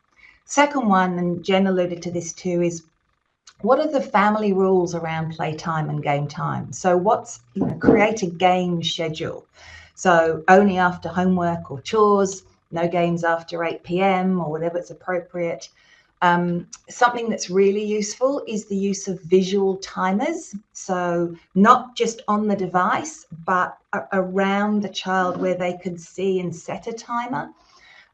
Second one, and Jen alluded to this too, is what are the family rules around playtime and game time? So create a game schedule. So only after homework or chores, no games after 8 p.m. or whatever it's appropriate. Something that's really useful is the use of visual timers. So not just on the device, but around the child where they could see and set a timer.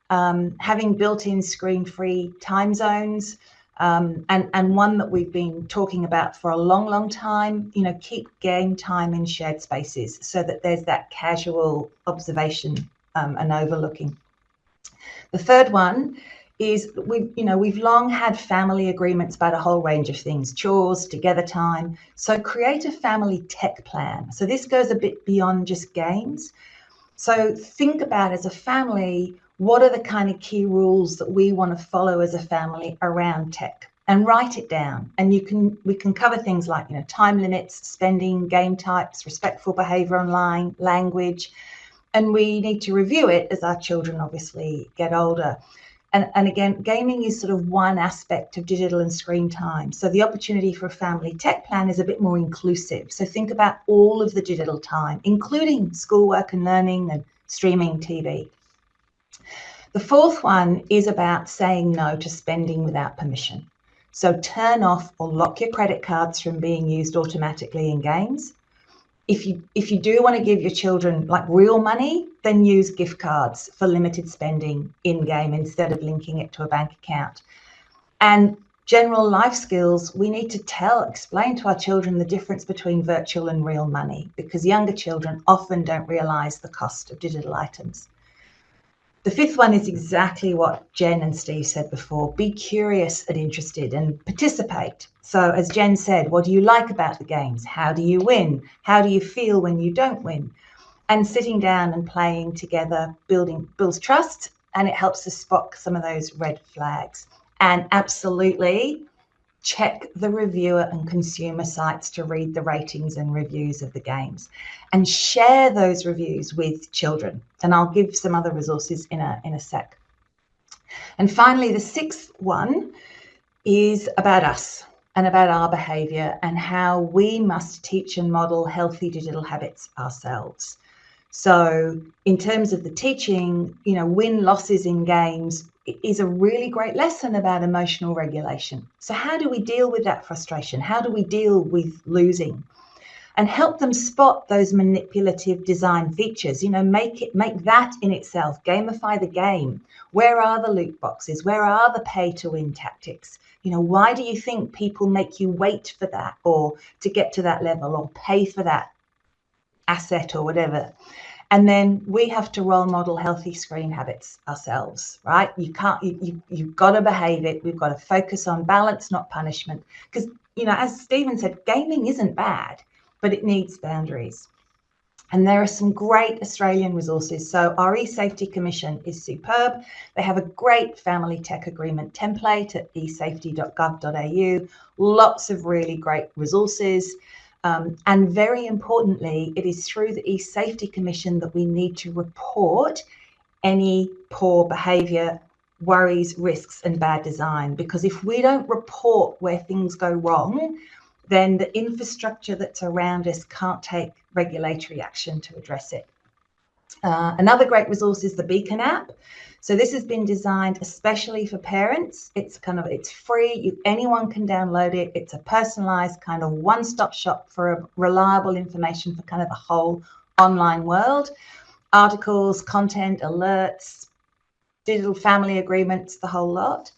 Having built-in screen-free time zones, and one that we've been talking about for a long, long time, keep game time in shared spaces so that there's that casual observation and overlooking. The third one is we've long had family agreements about a whole range of things: chores, together time. So create a family tech plan. So this goes a bit beyond just games. So think about, as a family, what are the kind of key rules that we want to follow as a family around tech, and write it down. And we can cover things like, time limits, spending, game types, respectful behavior online, language. And we need to review it as our children obviously get older. And again, gaming is sort of one aspect of digital and screen time. So the opportunity for a family tech plan is a bit more inclusive. So think about all of the digital time, including schoolwork and learning and streaming TV. The fourth one is about saying no to spending without permission. So turn off or lock your credit cards from being used automatically in games. If you do want to give your children like real money, then use gift cards for limited spending in-game instead of linking it to a bank account. And general life skills, we need to explain to our children the difference between virtual and real money, because younger children often don't realize the cost of digital items. The fifth one is exactly what Jen and Steve said before. Be curious and interested and participate. So as Jen said, what do you like about the games? How do you win? How do you feel when you don't win? And sitting down and playing together builds trust, and it helps us spot some of those red flags. And absolutely check the reviewer and consumer sites to read the ratings and reviews of the games, and share those reviews with children. And I'll give some other resources in a sec. And finally, the sixth one is about us and about our behaviour and how we must teach and model healthy digital habits ourselves. So in terms of the teaching, win-losses in games is a really great lesson about emotional regulation. So how do we deal with that frustration? How do we deal with losing? And help them spot those manipulative design features, make that in itself, gamify the game. Where are the loot boxes? Where are the pay to win tactics? Why do you think people make you wait for that, or to get to that level, or pay for that asset or whatever? And then we have to role model healthy screen habits ourselves, right? You've got to behave it. We've got to focus on balance, not punishment. Because, as Stephen said, gaming isn't bad, but it needs boundaries. And there are some great Australian resources. So our eSafety Commission is superb. They have a great family tech agreement template at esafety.gov.au. Lots of really great resources. And very importantly, it is through the eSafety Commission that we need to report any poor behaviour, worries, risks and bad design. Because if we don't report where things go wrong, then the infrastructure that's around us can't take regulatory action to address it. Another great resource is the Beacon app. So this has been designed especially for parents. It's free. Anyone can download it. It's a personalized kind of one-stop shop for reliable information for kind of the whole online world. Articles, content, alerts, digital family agreements, the whole lot.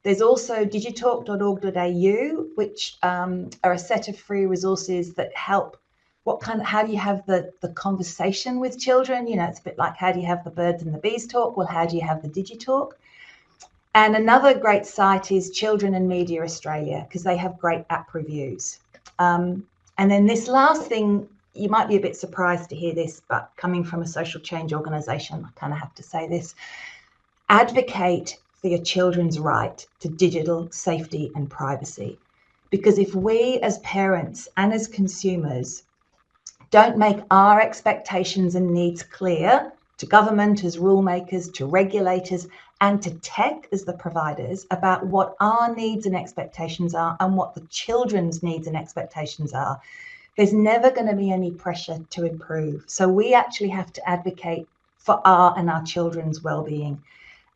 There's also digitalk.org.au, which are a set of free resources that help how do you have the conversation with children? It's a bit like, how do you have the birds and the bees talk? Well, how do you have the digitalk? And another great site is Children and Media Australia, because they have great app reviews. And then this last thing, you might be a bit surprised to hear this, but coming from a social change organisation, I kind of have to say this. Advocate for your children's right to digital safety and privacy. Because if we as parents and as consumers don't make our expectations and needs clear to government as rule makers, to regulators, and to tech as the providers about what our needs and expectations are and what the children's needs and expectations are, there's never going to be any pressure to improve. So we actually have to advocate for our and our children's well-being.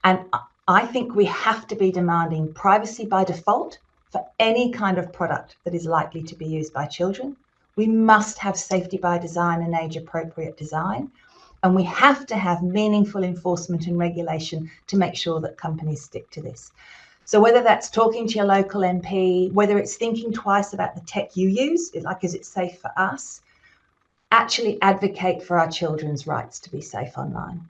And I think we have to be demanding privacy by default for any kind of product that is likely to be used by children. We must have safety by design and age-appropriate design. And we have to have meaningful enforcement and regulation to make sure that companies stick to this. So whether that's talking to your local MP, whether it's thinking twice about the tech you use, like, is it safe for us? Actually advocate for our children's rights to be safe online.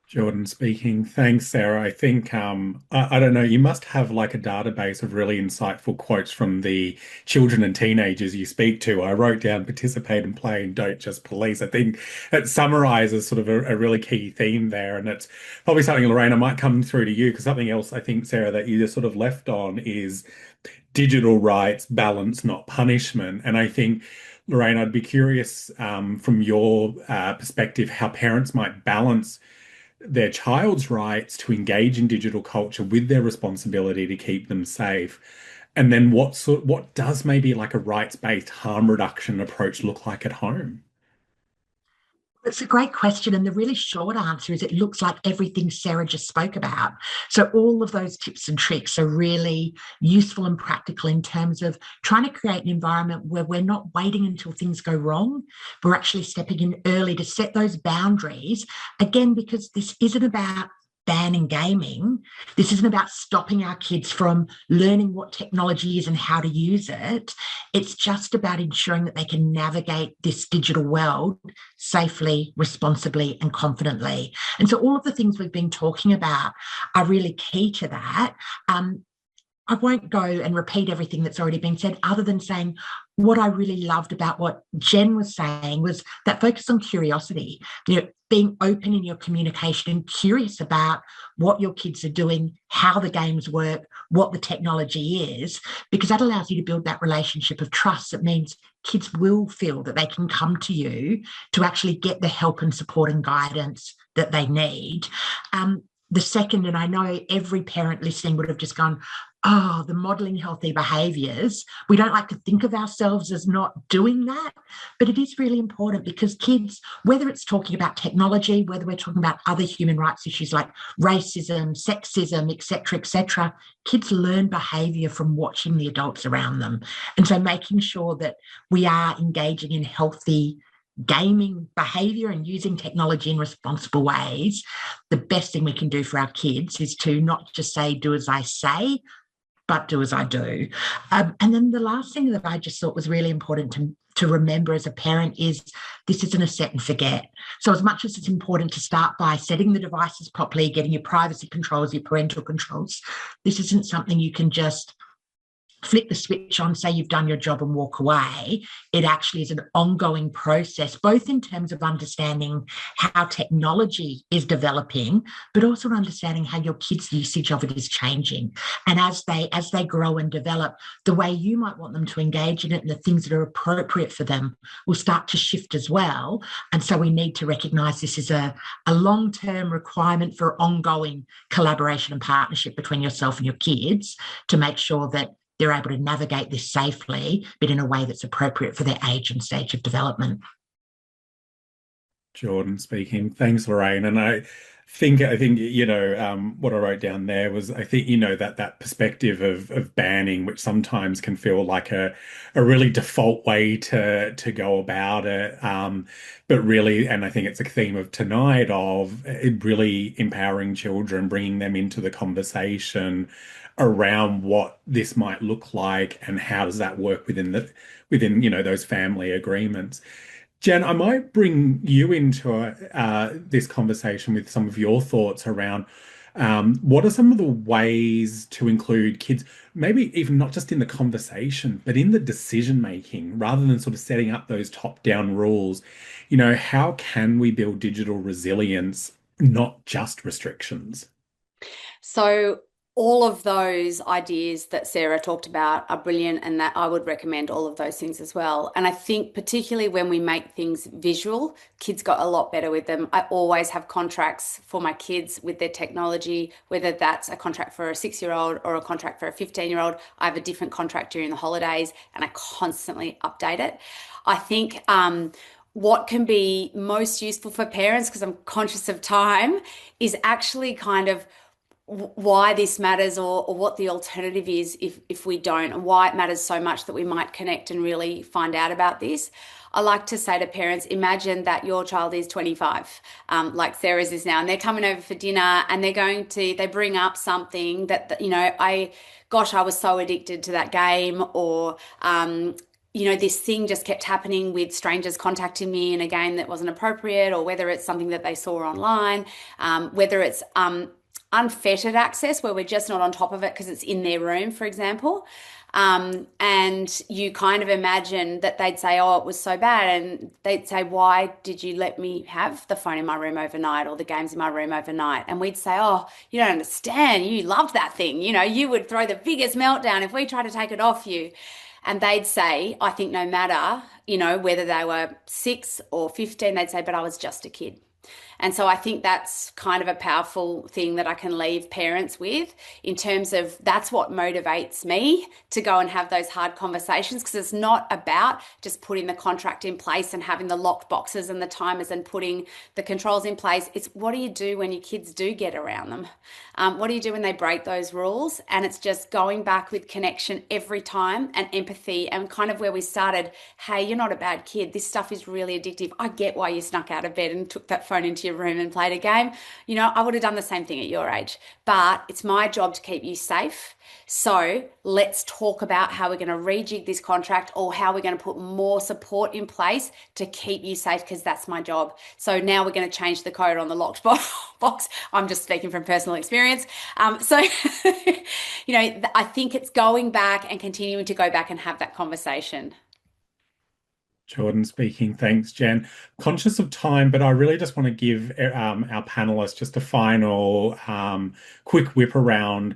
Jordan speaking. Thanks, Sarah. I think, I don't know, you must have like a database of really insightful quotes from the children and teenagers you speak to. I wrote down participate and play and don't just police. I think it summarizes sort of a really key theme there. And it's probably something, Lorraine, I might come through to you, because something else I think, Sarah, that you just sort of left on is digital rights, balance, not punishment. And I think, Lorraine, I'd be curious from your perspective, how parents might balance their child's rights to engage in digital culture with their responsibility to keep them safe. And then what does maybe like a rights-based harm reduction approach look like at home? It's a great question. And the really short answer is it looks like everything Sarah just spoke about. So all of those tips and tricks are really useful and practical in terms of trying to create an environment where we're not waiting until things go wrong. We're actually stepping in early to set those boundaries. Again, because this isn't about banning gaming, this isn't about stopping our kids from learning what technology is and how to use it. It's just about ensuring that they can navigate this digital world safely, responsibly, and confidently. And so all of the things we've been talking about are really key to that. I won't go and repeat everything that's already been said, other than saying what I really loved about what Jen was saying was that focus on curiosity, being open in your communication and curious about what your kids are doing, how the games work, what the technology is, because that allows you to build that relationship of trust. It means kids will feel that they can come to you to actually get the help and support and guidance that they need. The second, and I know every parent listening would have just gone, oh, the modelling healthy behaviours. We don't like to think of ourselves as not doing that, but it is really important because kids, whether it's talking about technology, whether we're talking about other human rights issues like racism, sexism, et cetera, kids learn behaviour from watching the adults around them. And so making sure that we are engaging in healthy gaming behaviour and using technology in responsible ways, the best thing we can do for our kids is to not just say, do as I say, but do as I do. And then the last thing that I just thought was really important to remember as a parent is this isn't a set and forget. So as much as it's important to start by setting the devices properly, getting your privacy controls, your parental controls, this isn't something you can just flip the switch on, say you've done your job and walk away. It actually is an ongoing process, both in terms of understanding how technology is developing, but also understanding how your kids' usage of it is changing. And as they grow and develop, the way you might want them to engage in it and the things that are appropriate for them will start to shift as well. And so we need to recognise this is a long-term requirement for ongoing collaboration and partnership between yourself and your kids to make sure that they're able to navigate this safely, but in a way that's appropriate for their age and stage of development. Jordan speaking. Thanks, Lorraine. And I think what I wrote down there was that perspective of banning, which sometimes can feel like a really default way to go about it, but really, and I think it's a theme of tonight of it really empowering children, bringing them into the conversation around what this might look like and how does that work within those family agreements. Jen, I might bring you into this conversation with some of your thoughts around what are some of the ways to include kids, maybe even not just in the conversation, but in the decision making, rather than sort of setting up those top-down rules. How can we build digital resilience, not just restrictions? So all of those ideas that Sarah talked about are brilliant, and that I would recommend all of those things as well. And I think particularly when we make things visual, kids got a lot better with them. I always have contracts for my kids with their technology, whether that's a contract for a 6-year-old or a contract for a 15-year-old. I have a different contract during the holidays and I constantly update it. I think what can be most useful for parents, because I'm conscious of time, is actually kind of why this matters or what the alternative is if we don't, and why it matters so much that we might connect and really find out about this. I like to say to parents, imagine that your child is 25, like Sarah's is now, and they're coming over for dinner and they bring up something that I was so addicted to that game, or this thing just kept happening with strangers contacting me in a game that wasn't appropriate, or whether it's something that they saw online, whether it's unfettered access where we're just not on top of it because it's in their room, for example. And you kind of imagine that they'd say, oh, it was so bad. And they'd say, why did you let me have the phone in my room overnight or the games in my room overnight? And we'd say, oh, you don't understand. You loved that thing. You would throw the biggest meltdown if we tried to take it off you. And they'd say, I think no matter, whether they were 6 or 15, they'd say, but I was just a kid. And so I think that's kind of a powerful thing that I can leave parents with, in terms of that's what motivates me to go and have those hard conversations, because it's not about just putting the contract in place and having the locked boxes and the timers and putting the controls in place. It's what do you do when your kids do get around them? What do you do when they break those rules? And it's just going back with connection every time and empathy, and kind of where we started, hey, you're not a bad kid. This stuff is really addictive. I get why you snuck out of bed and took that phone phone into your room and played a game. You know, I would have done the same thing at your age, but it's my job to keep you safe. So let's talk about how we're going to rejig this contract or how we're going to put more support in place to keep you safe, because that's my job. So now we're going to change the code on the locked box. I'm just speaking from personal experience. You know, I think it's going back and continuing to go back and have that conversation. Jordan speaking. Thanks, Jen. Conscious of time, but I really just want to give our panelists just a final quick whip around.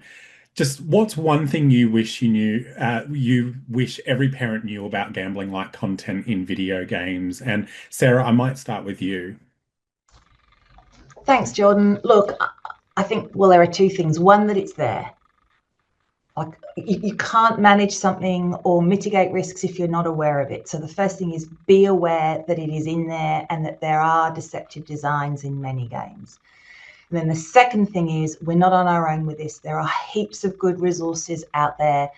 Just what's one thing you wish you knew, you wish every parent knew about gambling-like content in video games? And Sarah, I might start with you. Thanks, Jordan. Look, I think, well, there are two things. One, that it's there. Like, you can't manage something or mitigate risks if you're not aware of it. So the first thing is be aware that it is in there and that there are deceptive designs in many games. And then the second thing is we're not on our own with this. There are heaps of good resources out there.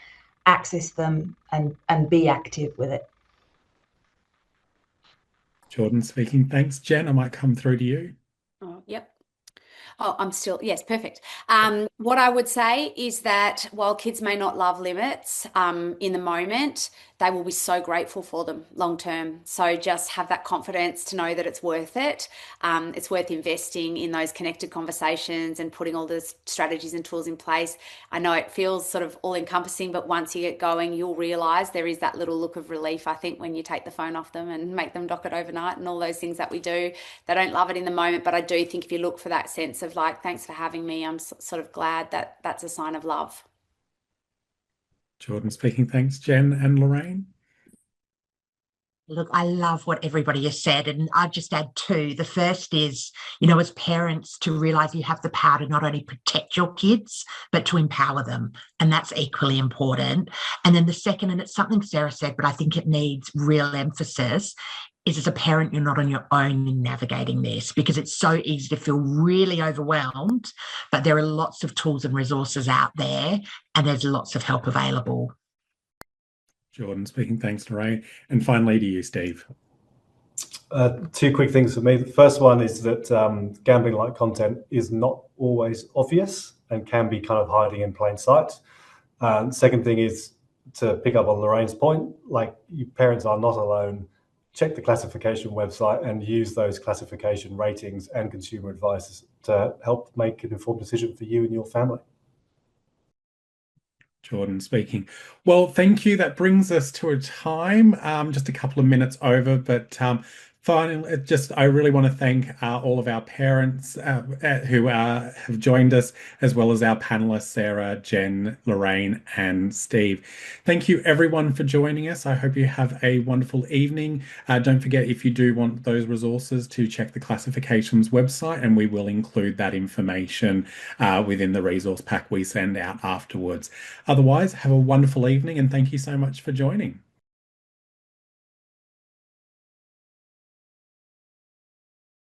Access them and be active with it. Jordan speaking. Thanks, Jen. I might come through to you. Oh, yep. Oh, I'm still, yes, perfect. What I would say is that while kids may not love limits in the moment, they will be so grateful for them long term. So just have that confidence to know that it's worth it. It's worth investing in those connected conversations and putting all the strategies and tools in place. I know it feels sort of all encompassing, but once you get going, you'll realize there is that little look of relief, I think, when you take the phone off them and make them dock it overnight and all those things that we do. They don't love it in the moment, but I do think if you look for that sense of like, thanks for having me, I'm sort of glad that that's a sign of love. Jordan speaking. Thanks, Jen and Lorraine. Look, I love what everybody has said, and I'll just add two. The first is, you know, as parents, to realise you have the power to not only protect your kids, but to empower them. And that's equally important. And then the second, and it's something Sarah said, but I think it needs real emphasis, is as a parent, you're not on your own in navigating this, because it's so easy to feel really overwhelmed, but there are lots of tools and resources out there, and there's lots of help available. Jordan speaking. Thanks, Lorraine. And finally to you, Steve. Two quick things for me. The first one is that gambling-like content is not always obvious and can be kind of hiding in plain sight. Second thing is to pick up on Lorraine's point, like, you parents are not alone. Check the classification website and use those classification ratings and consumer advice to help make an informed decision for you and your family. Jordan speaking. Well, thank you. That brings us to a time, just a couple of minutes over, but finally, I really want to thank all of our parents who have joined us, as well as our panelists, Sarah, Jen, Lorraine, and Steve. Thank you, everyone, for joining us. I hope you have a wonderful evening. Don't forget, if you do want those resources, to check the classifications website, and we will include that information within the resource pack we send out afterwards. Otherwise, have a wonderful evening, and thank you so much for joining.